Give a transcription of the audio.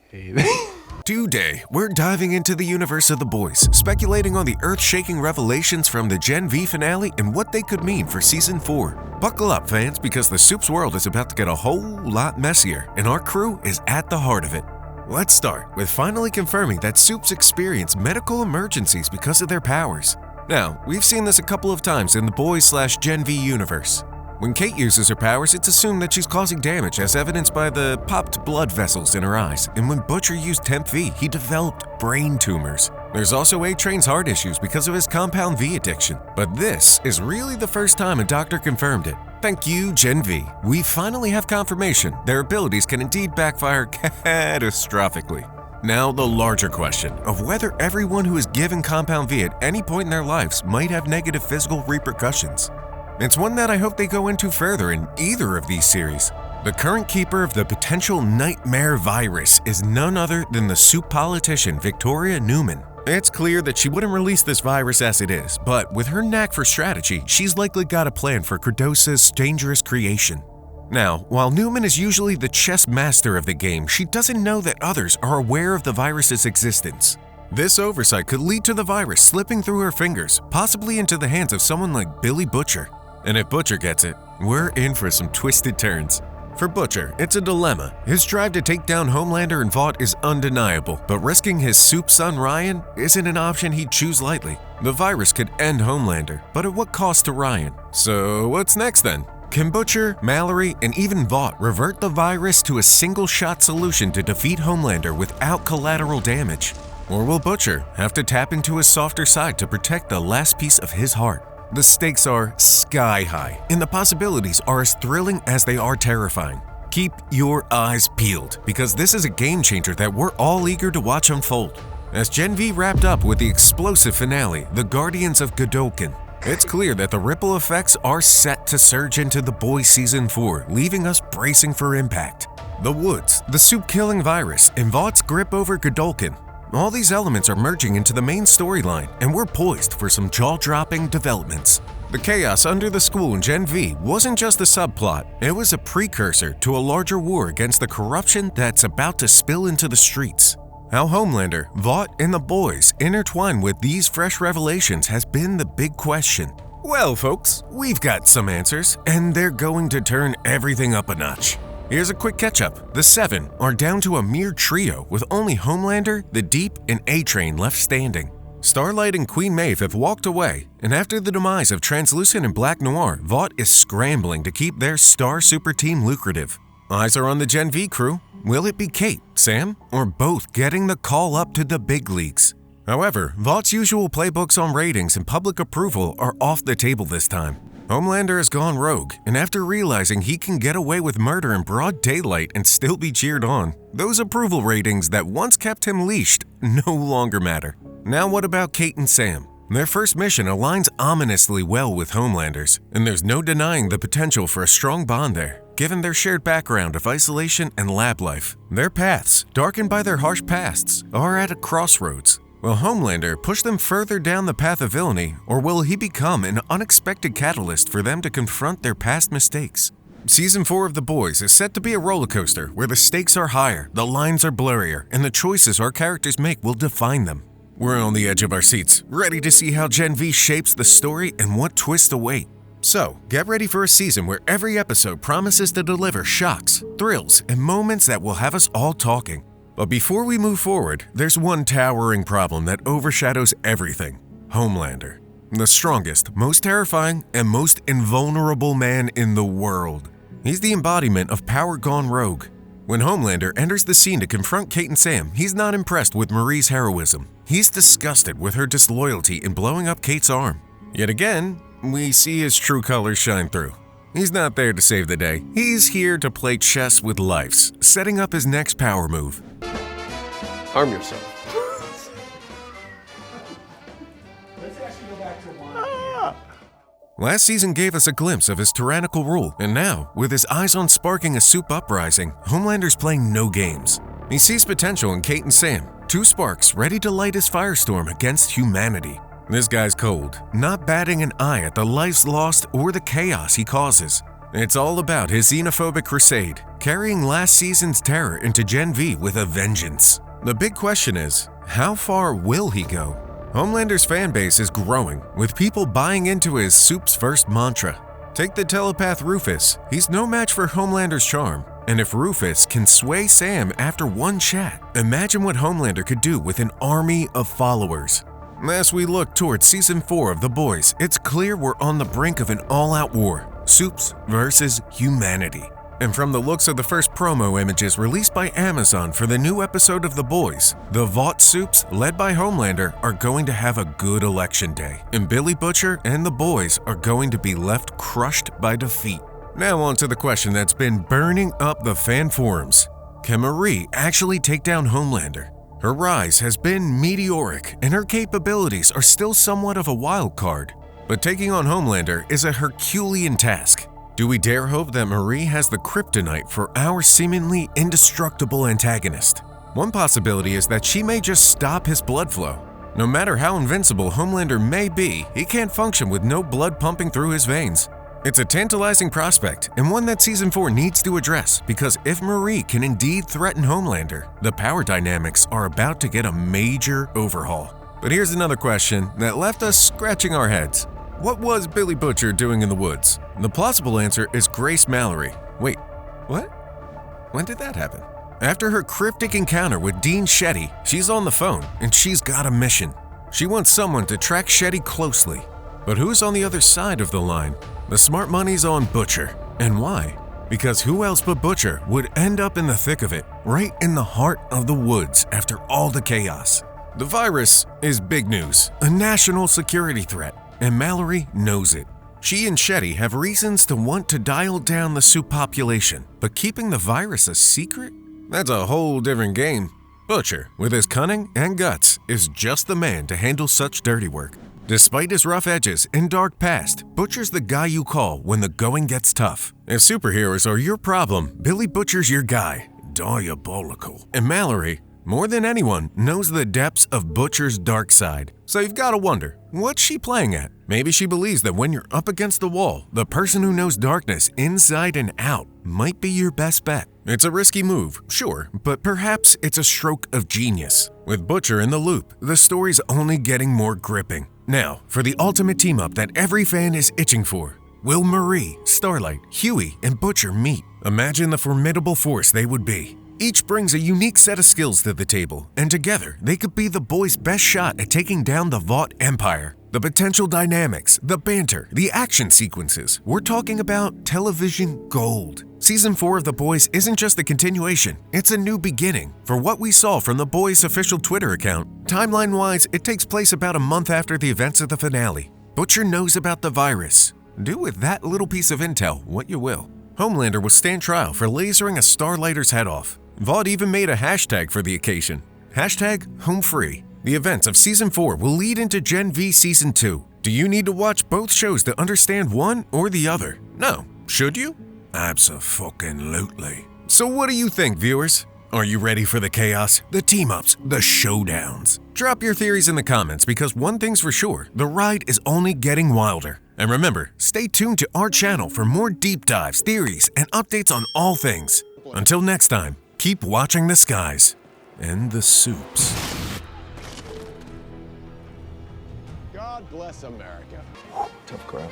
Hey. Today, we're diving into the universe of The Boys, speculating on the earth-shaking revelations from the Gen V finale and what they could mean for Season 4. Buckle up, fans, because the Soup's world is about to get a whole lot messier, and our crew is at the heart of it. Let's start with finally confirming that Soups experience medical emergencies because of their powers. Now, we've seen this a couple of times in the Boys/Gen V universe. When Kate uses her powers, it's assumed that she's causing damage, as evidenced by the popped blood vessels in her eyes, and when Butcher used Temp V, he developed brain tumors. There's also A-Train's heart issues because of his Compound V addiction, but this is really the first time a doctor confirmed it. Thank you, Gen V. We finally have confirmation their abilities can indeed backfire catastrophically. Now, the larger question of whether everyone who is given Compound V at any point in their lives might have negative physical repercussions. It's one that I hope they go into further in either of these series. The current keeper of the potential nightmare virus is none other than the Soup politician Victoria Newman. It's clear that she wouldn't release this virus as it is, but with her knack for strategy, she's likely got a plan for Credosa's dangerous creation. Now, while Newman is usually the chess master of the game, she doesn't know that others are aware of the virus's existence. This oversight could lead to the virus slipping through her fingers, possibly into the hands of someone like Billy Butcher. And if Butcher gets it, we're in for some twisted turns. For Butcher, it's a dilemma. His drive to take down Homelander and Vought is undeniable, but risking his Soup son Ryan isn't an option he'd choose lightly. The virus could end Homelander, but at what cost to Ryan? So what's next then? Can Butcher, Mallory, and even Vought revert the virus to a single-shot solution to defeat Homelander without collateral damage? Or will Butcher have to tap into his softer side to protect the last piece of his heart? The stakes are sky high, and the possibilities are as thrilling as they are terrifying. Keep your eyes peeled, because this is a game changer that we're all eager to watch unfold. As Gen V wrapped up with the explosive finale, The Guardians of Godolkin, it's clear that the ripple effects are set to surge into The Boys Season 4, leaving us bracing for impact. The woods, the Soup-killing virus, and Vaught's grip over Godolkin. All these elements are merging into the main storyline, and we're poised for some jaw-dropping developments. The chaos under the school in Gen V wasn't just a subplot, it was a precursor to a larger war against the corruption that's about to spill into the streets. How Homelander, Vought, and the Boys intertwine with these fresh revelations has been the big question. Well, folks, we've got some answers, and they're going to turn everything up a notch. Here's a quick catch-up. The Seven are down to a mere trio with only Homelander, the Deep, and A-Train left standing. Starlight and Queen Maeve have walked away, and after the demise of Translucent and Black Noir, Vought is scrambling to keep their star super team lucrative. Eyes are on the Gen V crew. Will it be Kate, Sam, or both getting the call up to the big leagues? However, Vaught's usual playbooks on ratings and public approval are off the table this time. Homelander has gone rogue, and after realizing he can get away with murder in broad daylight and still be cheered on, those approval ratings that once kept him leashed no longer matter. Now what about Kate and Sam? Their first mission aligns ominously well with Homelander's, and there's no denying the potential for a strong bond there, given their shared background of isolation and lab life. Their paths, darkened by their harsh pasts, are at a crossroads. Will Homelander push them further down the path of villainy, or will he become an unexpected catalyst for them to confront their past mistakes? Season 4 of The Boys is set to be a roller coaster where the stakes are higher, the lines are blurrier, and the choices our characters make will define them. We're on the edge of our seats, ready to see how Gen V shapes the story and what twists await. So, get ready for a season where every episode promises to deliver shocks, thrills, and moments that will have us all talking. But before we move forward, there's one towering problem that overshadows everything: Homelander. The strongest, most terrifying, and most invulnerable man in the world. He's the embodiment of power gone rogue. When Homelander enters the scene to confront Kate and Sam, he's not impressed with Marie's heroism. He's disgusted with her disloyalty in blowing up Kate's arm. Yet again, we see his true colors shine through. He's not there to save the day. He's here to play chess with lives, setting up his next power move. Arm yourself. Let's actually go back to one. Last season gave us a glimpse of his tyrannical rule, and now, with his eyes on sparking a Soup uprising, Homelander's playing no games. He sees potential in Kate and Sam, two sparks ready to light his firestorm against humanity. This guy's cold, not batting an eye at the lives lost or the chaos he causes. It's all about his xenophobic crusade. carrying last season's terror into Gen V with a vengeance. The big question is, how far will he go? Homelander's fan base is growing, with people buying into his Soup's first mantra. Take the telepath Rufus, he's no match for Homelander's charm. And if Rufus can sway Sam after one chat, imagine what Homelander could do with an army of followers. As we look towards Season 4 of The Boys, it's clear we're on the brink of an all-out war, Soups versus humanity. And from the looks of the first promo images released by Amazon for the new episode of The Boys, the Vought Soups, led by Homelander, are going to have a good election day. And Billy Butcher and the boys are going to be left crushed by defeat. Now on to the question that's been burning up the fan forums. Can Marie actually take down Homelander? Her rise has been meteoric, and her capabilities are still somewhat of a wild card. But taking on Homelander is a Herculean task. Do we dare hope that Marie has the kryptonite for our seemingly indestructible antagonist? One possibility is that she may just stop his blood flow. No matter how invincible Homelander may be, he can't function with no blood pumping through his veins. It's a tantalizing prospect, and one that Season 4 needs to address, because if Marie can indeed threaten Homelander, the power dynamics are about to get a major overhaul. But here's another question that left us scratching our heads. What was Billy Butcher doing in the woods? The plausible answer is Grace Mallory. Wait, what? When did that happen? After her cryptic encounter with Dean Shetty, she's on the phone, and she's got a mission. She wants someone to track Shetty closely. But who's on the other side of the line? The smart money's on Butcher. And why? Because who else but Butcher would end up in the thick of it, right in the heart of the woods after all the chaos? The virus is big news, a national security threat, and Mallory knows it. She and Shetty have reasons to want to dial down the Soup population, but keeping the virus a secret? That's a whole different game. Butcher, with his cunning and guts, is just the man to handle such dirty work. Despite his rough edges and dark past, Butcher's the guy you call when the going gets tough. If superheroes are your problem, Billy Butcher's your guy. Diabolical. And Mallory, more than anyone, knows the depths of Butcher's dark side. So you've got to wonder, what's she playing at? Maybe she believes that when you're up against the wall, the person who knows darkness inside and out might be your best bet. It's a risky move, sure, but perhaps it's a stroke of genius. With Butcher in the loop, the story's only getting more gripping. Now, for the ultimate team-up that every fan is itching for. Will Marie, Starlight, Huey, and Butcher meet? Imagine the formidable force they would be. Each brings a unique set of skills to the table, and together they could be the boys' best shot at taking down the Vought Empire. The potential dynamics, the banter, the action sequences. We're talking about television gold. Season 4 of The Boys isn't just a continuation, it's a new beginning. For what we saw from The Boys' official Twitter account, timeline-wise, it takes place about a month after the events of the finale. Butcher knows about the virus. Do with that little piece of intel what you will. Homelander will stand trial for lasering a Starlighter's head off. Vought even made a hashtag for the occasion. Hashtag Home Free. The events of Season 4 will lead into Gen V Season 2. Do you need to watch both shows to understand one or the other? No. Should you? Abso-fucking-lutely. So what do you think, viewers? Are you ready for the chaos, the team-ups, the showdowns? Drop your theories in the comments, because one thing's for sure, the ride is only getting wilder. And remember, stay tuned to our channel for more deep dives, theories, and updates on all things. Until next time, keep watching the skies and the soups. God bless America. Tough crowd.